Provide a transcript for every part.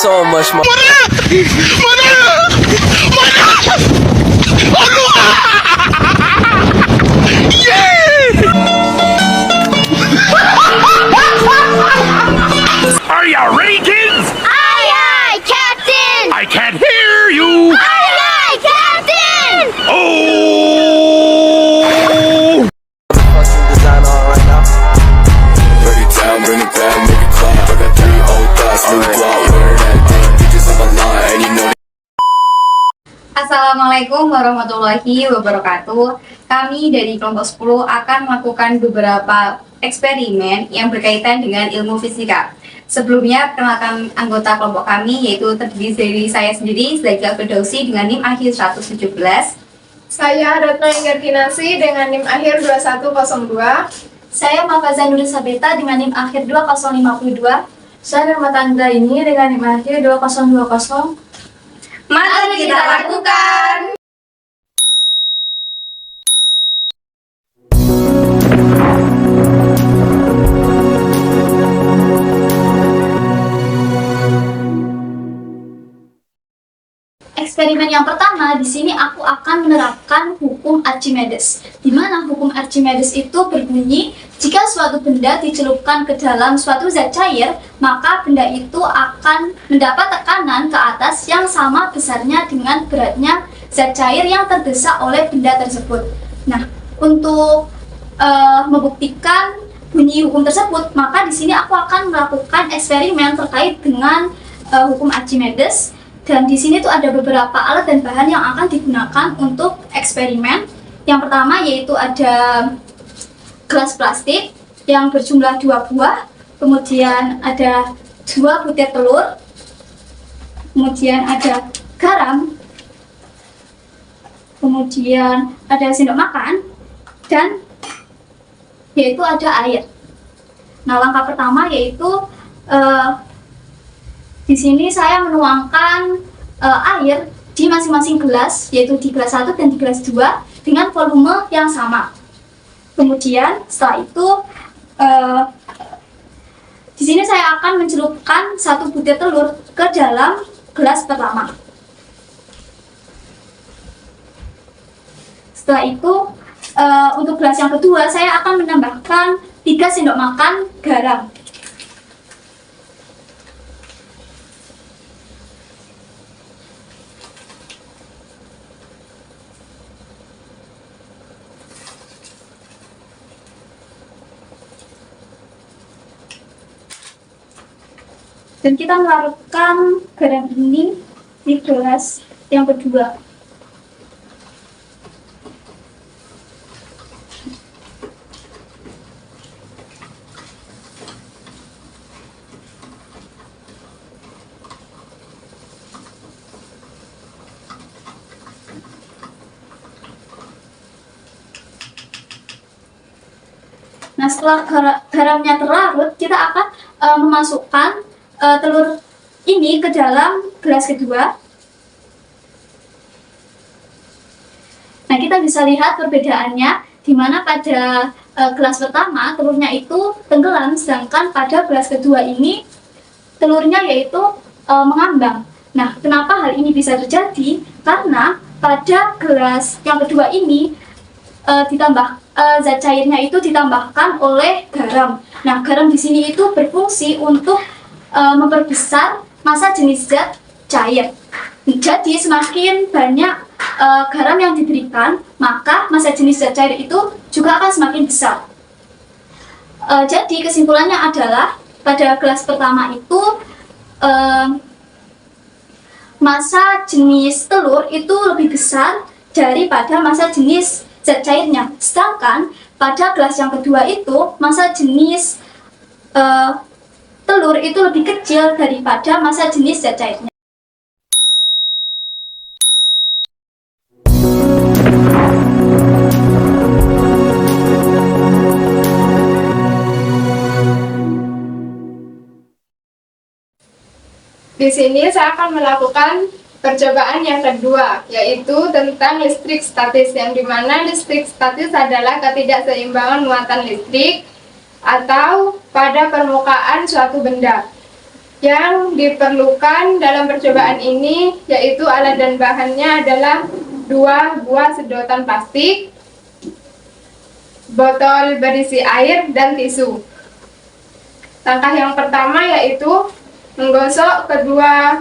so much more. Are you ready, kids? Aye, aye, Captain! I can't hear you. Aye, aye, Captain! Oh! Fucking design on right now. Break it down, bring it back, make it clap. I got 3 old thoughts, new block, wear that thing. Bitches on my line, and you know. Assalamualaikum warahmatullahi wabarakatuh. Kami dari kelompok 10 akan melakukan beberapa eksperimen yang berkaitan dengan ilmu fisika. Sebelumnya, perkenalkan anggota kelompok kami, yaitu terdiri dari saya sendiri, Zaiga Firdausi dengan NIM akhir 117. Saya Retno Ingertinasi dengan NIM akhir 2102. Saya Mafazan Nur Sabeta dengan NIM akhir 2052. Saya Nurmata ini dengan NIM akhir 2020. Mari kita lakukan! Eksperimen yang pertama, di sini aku akan menerapkan hukum Archimedes. Di mana hukum Archimedes itu berbunyi, jika suatu benda dicelupkan ke dalam suatu zat cair, maka benda itu akan mendapat tekanan ke atas yang sama besarnya dengan beratnya zat cair yang terdesak oleh benda tersebut. Nah, untuk membuktikan bunyi hukum tersebut, maka di sini aku akan melakukan eksperimen terkait dengan hukum Archimedes. Dan di sini tuh ada beberapa alat dan bahan yang akan digunakan untuk eksperimen. Yang pertama yaitu ada gelas plastik yang berjumlah 2 buah, kemudian ada 2 butir telur, kemudian ada garam, kemudian ada sendok makan, dan yaitu ada air. Nah, langkah pertama yaitu di sini saya menuangkan air di masing-masing gelas, yaitu di gelas 1 dan di gelas 2 dengan volume yang sama. Kemudian setelah itu di sini saya akan mencelupkan 1 butir telur ke dalam gelas pertama. Setelah itu untuk gelas yang kedua saya akan menambahkan 3 sendok makan garam. Dan kita melarutkan garam ini di gelas yang kedua. Nah, setelah garamnya terlarut, kita akan memasukkan telur ini ke dalam gelas kedua. Nah, kita bisa lihat perbedaannya, di mana pada gelas pertama telurnya itu tenggelam, sedangkan pada gelas kedua ini telurnya yaitu mengambang. Nah, kenapa hal ini bisa terjadi? Karena pada gelas yang kedua ini zat cairnya itu ditambahkan oleh garam. Nah, garam di sini itu berfungsi untuk memperbesar massa jenis zat cair. Jadi semakin banyak garam yang diberikan, maka massa jenis zat cair itu juga akan semakin besar. Jadi kesimpulannya adalah pada gelas pertama itu massa jenis telur itu lebih besar daripada massa jenis zat cairnya. Sedangkan pada gelas yang kedua itu massa jenis telur itu lebih kecil daripada massa jenis zat cairnya. Di sini saya akan melakukan percobaan yang kedua, yaitu tentang listrik statis, yang dimana listrik statis adalah ketidakseimbangan muatan listrik atau pada permukaan suatu benda. Yang diperlukan dalam percobaan ini yaitu alat dan bahannya adalah 2 buah sedotan plastik, botol berisi air, dan tisu. Langkah yang pertama yaitu menggosok kedua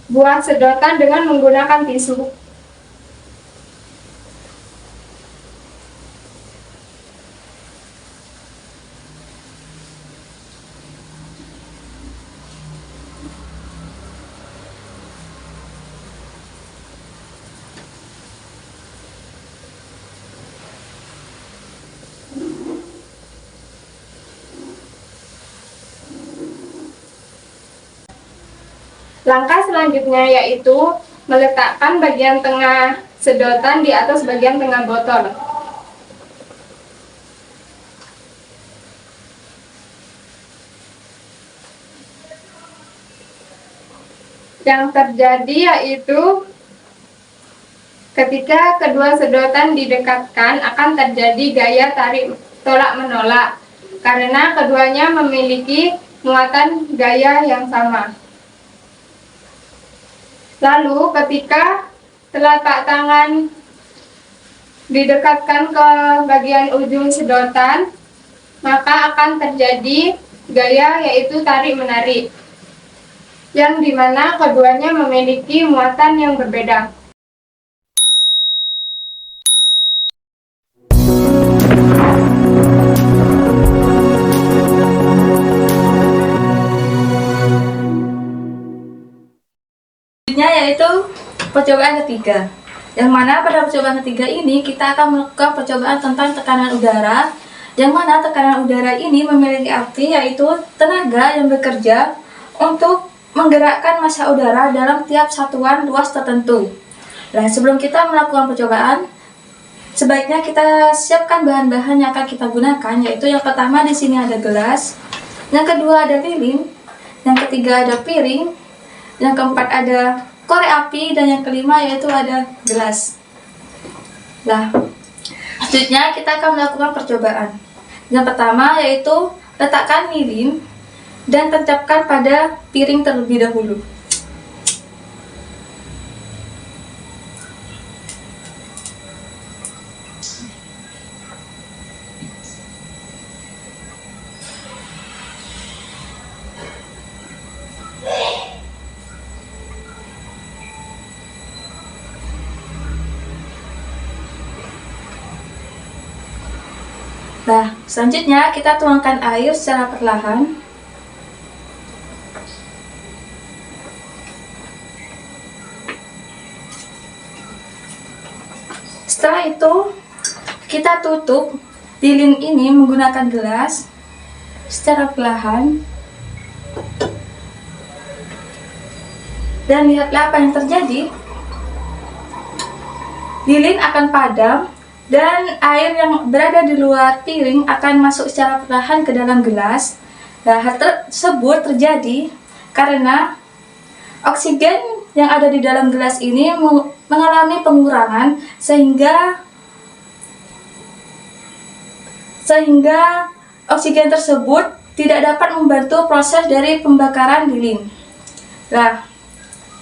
buah sedotan dengan menggunakan tisu. Langkah selanjutnya yaitu meletakkan bagian tengah sedotan di atas bagian tengah botol. Yang terjadi yaitu ketika kedua sedotan didekatkan akan terjadi gaya tarik tolak-menolak karena keduanya memiliki muatan gaya yang sama. Lalu ketika telapak tangan didekatkan ke bagian ujung sedotan, maka akan terjadi gaya yaitu tarik-menarik, yang dimana keduanya memiliki muatan yang berbeda. Yaitu percobaan ketiga, yang mana pada percobaan ketiga ini kita akan melakukan percobaan tentang tekanan udara, yang mana tekanan udara ini memiliki arti yaitu tenaga yang bekerja untuk menggerakkan massa udara dalam tiap satuan luas tertentu. Nah, sebelum kita melakukan percobaan, sebaiknya kita siapkan bahan-bahan yang akan kita gunakan, yaitu yang pertama di sini ada gelas, yang kedua ada lilin, yang ketiga ada piring, yang keempat ada korek api, dan yang kelima yaitu ada gelas. Nah, selanjutnya kita akan melakukan percobaan. Yang pertama yaitu letakkan lilin dan tancapkan pada piring terlebih dahulu. Nah, selanjutnya kita tuangkan air secara perlahan. Setelah itu, kita tutup lilin ini menggunakan gelas secara perlahan. Dan lihatlah apa yang terjadi. Lilin akan padam dan air yang berada di luar piring akan masuk secara perlahan ke dalam gelas. Nah, hal tersebut terjadi karena oksigen yang ada di dalam gelas ini mengalami pengurangan sehingga oksigen tersebut tidak dapat membantu proses dari pembakaran lilin. Nah,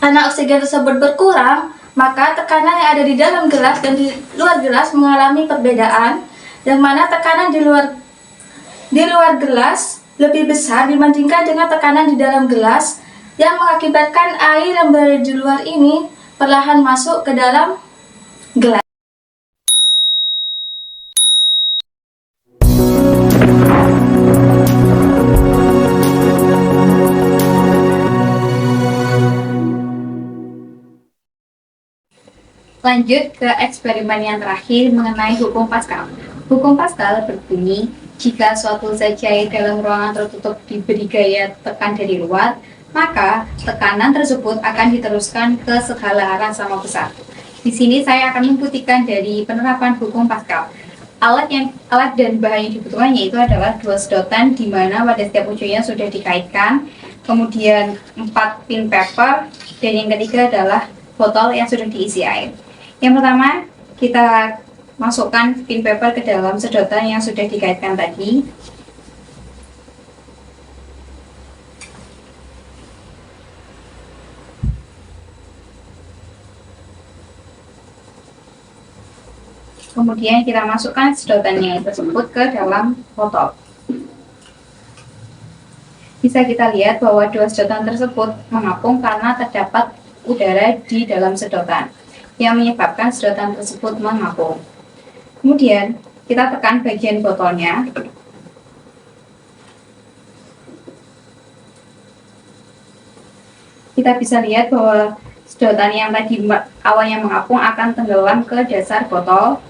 karena oksigen tersebut berkurang, maka tekanan yang ada di dalam gelas dan di luar gelas mengalami perbedaan, yang mana tekanan di luar gelas lebih besar dibandingkan dengan tekanan di dalam gelas, yang mengakibatkan air yang berada di luar ini perlahan masuk ke dalam gelas. Lanjut ke eksperimen yang terakhir mengenai hukum Pascal. Hukum Pascal berbunyi, jika suatu zat cair dalam ruangan tertutup diberi gaya tekan dari luar, maka tekanan tersebut akan diteruskan ke segala arah sama besar. Di sini saya akan membuktikan dari penerapan hukum Pascal. Alat dan bahan yang dibutuhkan yaitu adalah 2 sedotan di mana pada setiap ujungnya sudah dikaitkan, kemudian 4 pin paper, dan yang ketiga adalah botol yang sudah diisi air. Yang pertama, kita masukkan pin paper ke dalam sedotan yang sudah dikaitkan tadi. Kemudian kita masukkan sedotannya tersebut ke dalam botol. Bisa kita lihat bahwa dua sedotan tersebut mengapung karena terdapat udara di dalam sedotan yang menyebabkan sedotan tersebut mengapung. Kemudian kita tekan bagian botolnya. Kita bisa lihat bahwa sedotan yang tadi awalnya mengapung akan tenggelam ke dasar botol.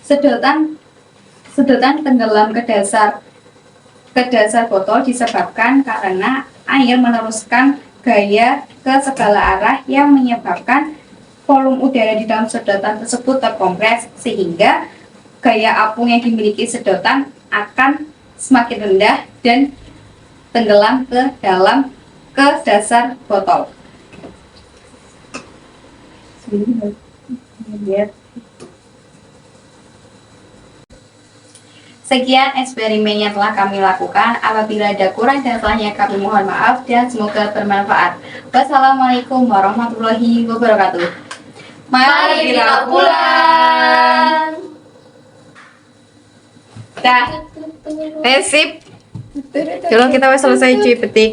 Sedotan tenggelam ke dasar botol disebabkan karena air meneruskan gaya ke segala arah yang menyebabkan volume udara di dalam sedotan tersebut terkompres, sehingga gaya apung yang dimiliki sedotan akan semakin rendah dan tenggelam ke dasar botol. Sekian eksperimen yang telah kami lakukan. Apabila ada kurang dan salahnya kami mohon maaf dan semoga bermanfaat. Wassalamualaikum warahmatullahi wabarakatuh. Mari kita pulang. Dah. Sip. Kalau kita selesai cuy petik.